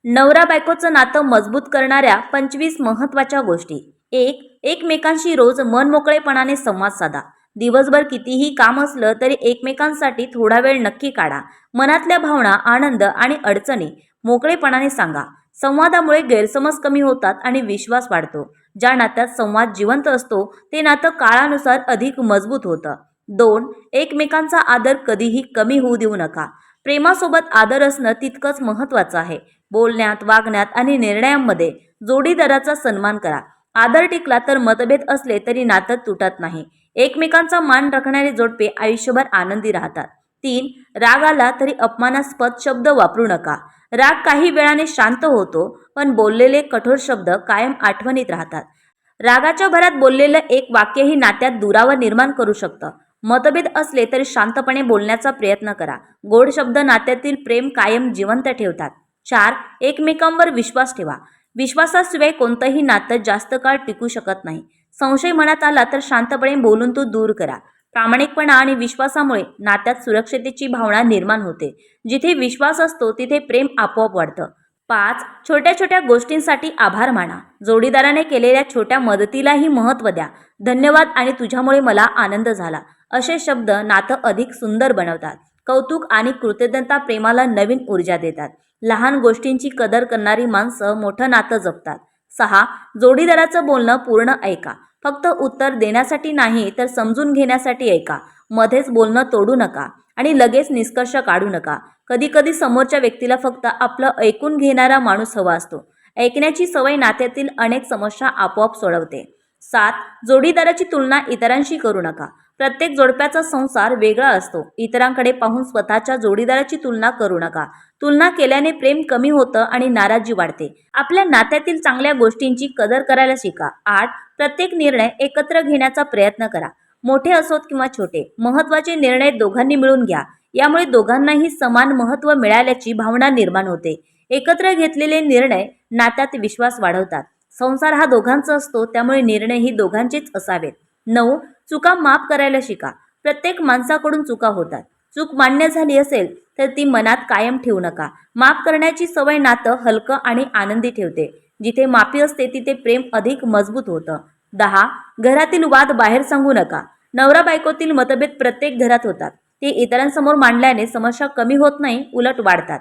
नवरा बायकोचं नातं मजबूत करणाऱ्या 25 महत्त्वाच्या गोष्टी. 1. एकमेकांशी रोज मनमोकळेपणाने संवाद साधा. दिवसभर कितीही काम असलं तरी एकमेकांसाठी थोडा वेळ नक्की काढा. मनातल्या भावना, आनंद आणि अडचणी मोकळेपणाने सांगा. संवादामुळे गैरसमज कमी होतात आणि विश्वास वाढतो. ज्या नात्यात संवाद जिवंत असतो ते नातं काळानुसार अधिक मजबूत होतं. 2. एकमेकांचा आदर कधीही कमी होऊ देऊ नका. प्रेमासोबत आदर असणं तितकंच महत्त्वाचं आहे. बोलण्यात, वागण्यात आणि निर्णयांमध्ये जोडीदाराचा सन्मान करा. आदर टिकला तर मतभेद असले तरी नातं तुटत नाही. एकमेकांचा मान राखणारे जोडपे आयुष्यभर आनंदी राहतात. 3. राग आला तरी अपमानास्पद शब्द वापरू नका. राग काही वेळाने शांत होतो, पण बोललेले कठोर शब्द कायम आठवणीत राहतात. रागाच्या भरात बोललेलं एक वाक्यही नात्यात दुरावा निर्माण करू शकतं. मतभेद असले तरी शांतपणे बोलण्याचा प्रयत्न करा. गोड शब्द नात्यातील प्रेम कायम जिवंत ठेवतात. 4. एकमेकांवर विश्वास ठेवा. विश्वासाशिवाय कोणतंही नातं जास्त काळ टिकू शकत नाही. संशय मनात आला तर शांतपणे बोलून तो दूर करा. प्रामाणिकपणा आणि विश्वासामुळे नात्यात सुरक्षिततेची भावना निर्माण होते. जिथे विश्वास असतो तिथे प्रेम आपोआप वाढतं. 5. छोट्या छोट्या गोष्टींसाठी आभार माना. जोडीदाराने केलेल्या छोट्या मदतीलाही महत्त्व द्या. धन्यवाद आणि तुझ्यामुळे मला आनंद झाला असे शब्द नातं अधिक सुंदर बनवतात. कौतुक आणि कृतज्ञता प्रेमाला नवीन ऊर्जा देतात. लहान गोष्टींची कदर करणारी माणसं मोठं नातं जपतात. 6. जोडीदाराचं बोलणं पूर्ण ऐका. फक्त उत्तर देण्यासाठी नाही तर समजून घेण्यासाठी ऐका. मध्येच बोलणं तोडू नका आणि लगेच निष्कर्ष काढू नका. कधीकधी समोरच्या व्यक्तीला फक्त आपलं ऐकून घेणारा माणूस हवा असतो. ऐकण्याची सवय नात्यातील अनेक समस्या आपोआप सोडवते. 7. जोडीदाराची तुलना इतरांशी करू नका. प्रत्येक जोडप्याचा संसार वेगळा असतो. इतरांकडे पाहून स्वतःच्या जोडीदाराची तुलना करू नका. तुलना केल्याने प्रेम कमी होतं आणि नाराजी वाढते. आपल्या नात्यातील चांगल्या गोष्टींची कदर करायला शिका. 8. प्रत्येक निर्णय एकत्र घेण्याचा प्रयत्न करा. मोठे असोत किंवा छोटे, महत्त्वाचे निर्णय दोघांनी मिळून घ्या. यामुळे दोघांनाही समान महत्त्व मिळाल्याची भावना निर्माण होते. एकत्र घेतलेले निर्णय नात्यात विश्वास वाढवतात. संसार हा दोघांचा असतो, त्यामुळे निर्णयही दोघांचेच असावेत. 9. चुका माफ करायला शिका. प्रत्येक माणसाकडून चुका होतात. चूक मान्य झाली असेल तर ती मनात कायम ठेवू नका. माफ करण्याची सवय नातं हलकं आणि आनंदी ठेवते. जिथे माफी असते तिथे प्रेम अधिक मजबूत होतं. 10. घरातील वाद बाहेर सांगू नका. नवरा बायकोतील मतभेद प्रत्येक घरात होतात. ते इतरांसमोर मांडल्याने समस्या कमी होत नाही, उलट वाढतात.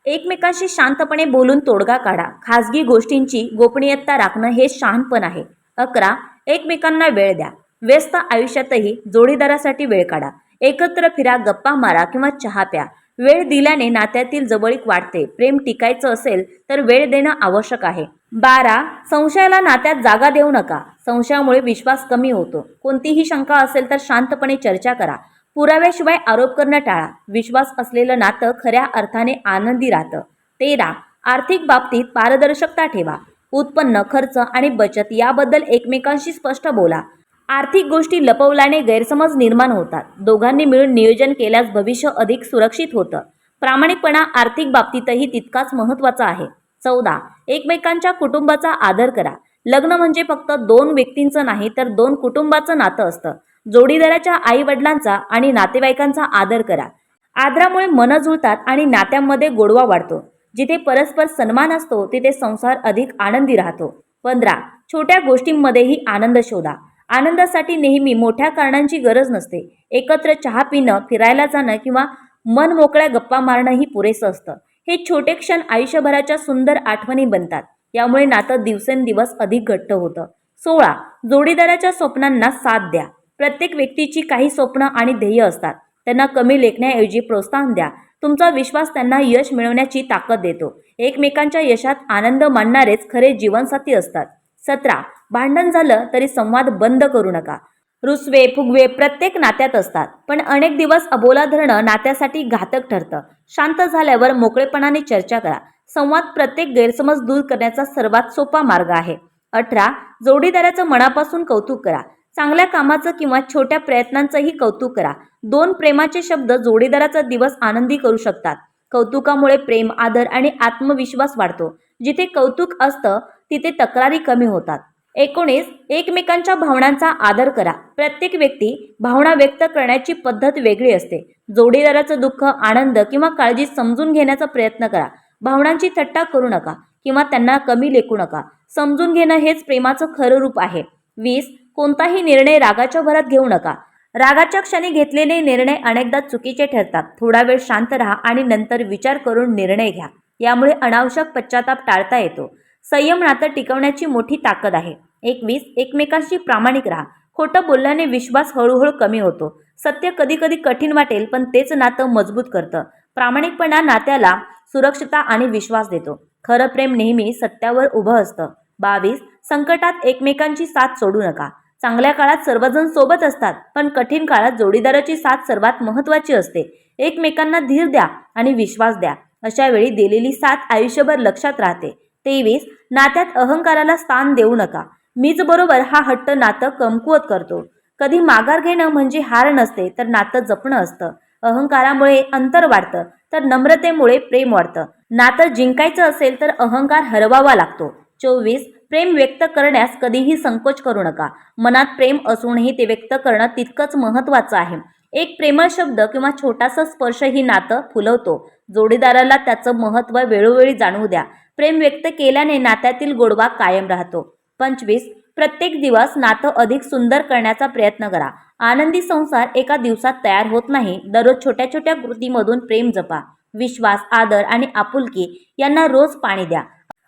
एकमेकांशी शांतपणे बोलून तोडगा काढा. खाजगी गोष्टींची गोपनीयता राखणं हे शहाणपण आहे. 11. एकमेकांना वेळ द्या. व्यस्त आयुष्यातही जोडीदारासाठी वेळ काढा. एकत्र फिरा, गप्पा मारा किंवा चहा प्या. वेळ दिल्याने नात्यातील जवळीक वाढते. प्रेम टिकायचं असेल तर वेळ देणं आवश्यक आहे. 12. संशयाला नात्यात जागा देऊ नका. संशयामुळे विश्वास कमी होतो. कोणतीही शंका असेल तर शांतपणे चर्चा करा. पुराव्याशिवाय आरोप करणं टाळा. विश्वास असलेलं नातं खऱ्या अर्थाने आनंदी राहतं. 13. आर्थिक बाबतीत पारदर्शकता ठेवा. उत्पन्न, खर्च आणि बचत याबद्दल एकमेकांशी स्पष्ट बोला. आर्थिक गोष्टी लपवल्याने गैरसमज निर्माण होतात. दोघांनी मिळून नियोजन केल्यास भविष्य अधिक सुरक्षित होतं. प्रामाणिकपणा आर्थिक बाबतीतही तितकाच महत्त्वाचा आहे. 14. एकमेकांच्या कुटुंबाचा आदर करा. लग्न म्हणजे फक्त दोन व्यक्तींचं नाही तर दोन कुटुंबाचं नातं असतं. जोडीदाराच्या आई वडिलांचा आणि नातेवाईकांचा आदर करा. आदरामुळे मनं जुळतात आणि नात्यांमध्ये गोडवा वाढतो. जिथे परस्पर सन्मान असतो तिथे संसार अधिक आनंदी राहतो. 15. छोट्या गोष्टींमध्येही आनंद शोधा. आनंदासाठी नेहमी मोठ्या कारणांची गरज नसते. एकत्र चहा पिणं, फिरायला जाणं किंवा मन मोकळ्या गप्पा मारणंही पुरेसं असतं. हे छोटे क्षण आयुष्यभराच्या सुंदर आठवणी बनतात. यामुळे नातं दिवसेंदिवस अधिक घट्ट होतं. 16. जोडीदाराच्या स्वप्नांना साथ द्या. प्रत्येक व्यक्तीची काही स्वप्न आणि ध्येय असतात. त्यांना कमी लेखण्याऐवजी प्रोत्साहन द्या. तुमचा विश्वास त्यांना यश मिळवण्याची ताकद देतो. एकमेकांच्या यशात आनंद मानणारेच खरे जीवनसाथी असतात. 17. भांडण झालं तरी संवाद बंद करू नका. रुसवे फुगवे प्रत्येक नात्यात असतात, पण अनेक दिवस अबोला धरणं नात्यासाठी घातक ठरतं. शांत झाल्यावर मोकळेपणाने चर्चा करा. संवाद प्रत्येक गैरसमज दूर करण्याचा सर्वात सोपा मार्ग आहे. 18. जोडीदाराचं मनापासून कौतुक करा. चांगल्या कामाचं किंवा छोट्या प्रयत्नांचंही कौतुक करा. दोन प्रेमाचे शब्द जोडीदाराचा दिवस आनंदी करू शकतात. कौतुकामुळे प्रेम, आदर आणि आत्मविश्वास वाढतो. जिथे कौतुक असतं तिथे तक्रारी कमी होतात. 19. एकमेकांच्या भावनांचा आदर करा. प्रत्येक व्यक्ती भावना व्यक्त करण्याची पद्धत वेगळी असते. जोडीदाराचं दुःख, आनंद किंवा काळजी समजून घेण्याचा प्रयत्न करा. भावनांची थट्टा करू नका किंवा त्यांना कमी लेखू नका. समजून घेणं हेच प्रेमाचं खरं रूप आहे. 20. कोणताही निर्णय रागाच्या भरात घेऊ नका. रागाच्या क्षणी घेतलेले निर्णय अनेकदा चुकीचे ठरतात. थोडा वेळ शांत राहा आणि नंतर विचार करून निर्णय घ्या. यामुळे अनावश्यक पश्चाताप टाळता येतो. संयम नातं टिकवण्याची मोठी ताकद आहे. 21. एकमेकांशी प्रामाणिक राहा. खोटं बोलल्याने विश्वास हळूहळू कमी होतो. सत्य कधी कधी कठीण वाटेल, पण तेच नातं मजबूत करतं. प्रामाणिकपणा नात्याला सुरक्षितता आणि विश्वास देतो. खरं प्रेम नेहमी सत्यावर उभं असतं. 22. संकटात एकमेकांची साथ सोडू नका. चांगल्या काळात सर्वजण सोबत असतात, पण कठीण काळात जोडीदाराची साथ सर्वात महत्त्वाची असते. एकमेकांना धीर द्या आणि विश्वास द्या. अशा वेळी दिलेली साथ आयुष्यभर लक्षात राहते. 23. नात्यात अहंकाराला स्थान देऊ नका. मीच बरोबर हा हट्ट नातं कमकुवत करतो. कधी माघार घेणं म्हणजे हार नसते, तर नातं जपणं असतं. अहंकारामुळे अंतर वाढतं, तर नम्रतेमुळे प्रेम वाढतं. नातं जिंकायचं असेल तर अहंकार हरवावा लागतो. 24. प्रेम व्यक्त करण्यास कधीही संकोच करू नका. मनात प्रेम असूनही ते व्यक्त करणं तितकंच महत्त्वाचं आहे. एक प्रेमळ शब्द किंवा छोटासा स्पर्श ही नातं फुलवतो. जोडीदाराला त्याचं महत्त्व वेळोवेळी जाणवू द्या. प्रेम व्यक्त केल्याने नात्यातील गोडवा कायम राहतो. 25. प्रत्येक दिवस नातं अधिक सुंदर करण्याचा प्रयत्न करा. आनंदी संसार एका दिवसात तयार होत नाही. दररोज छोट्या छोट्या कृतीमधून प्रेम जपा. विश्वास, आदर आणि आपुलकी यांना रोज पाणी द्या.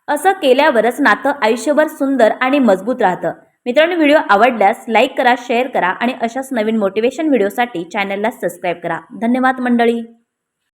असं केल्यावरच नातं आयुष्यभर सुंदर आणि मजबूत राहतं. मित्रांनो, व्हिडिओ आवडल्यास लाईक करा, शेअर करा आणि अशाच नवीन मोटिवेशन व्हिडिओसाठी चॅनलला सबस्क्राईब करा. धन्यवाद मंडळी.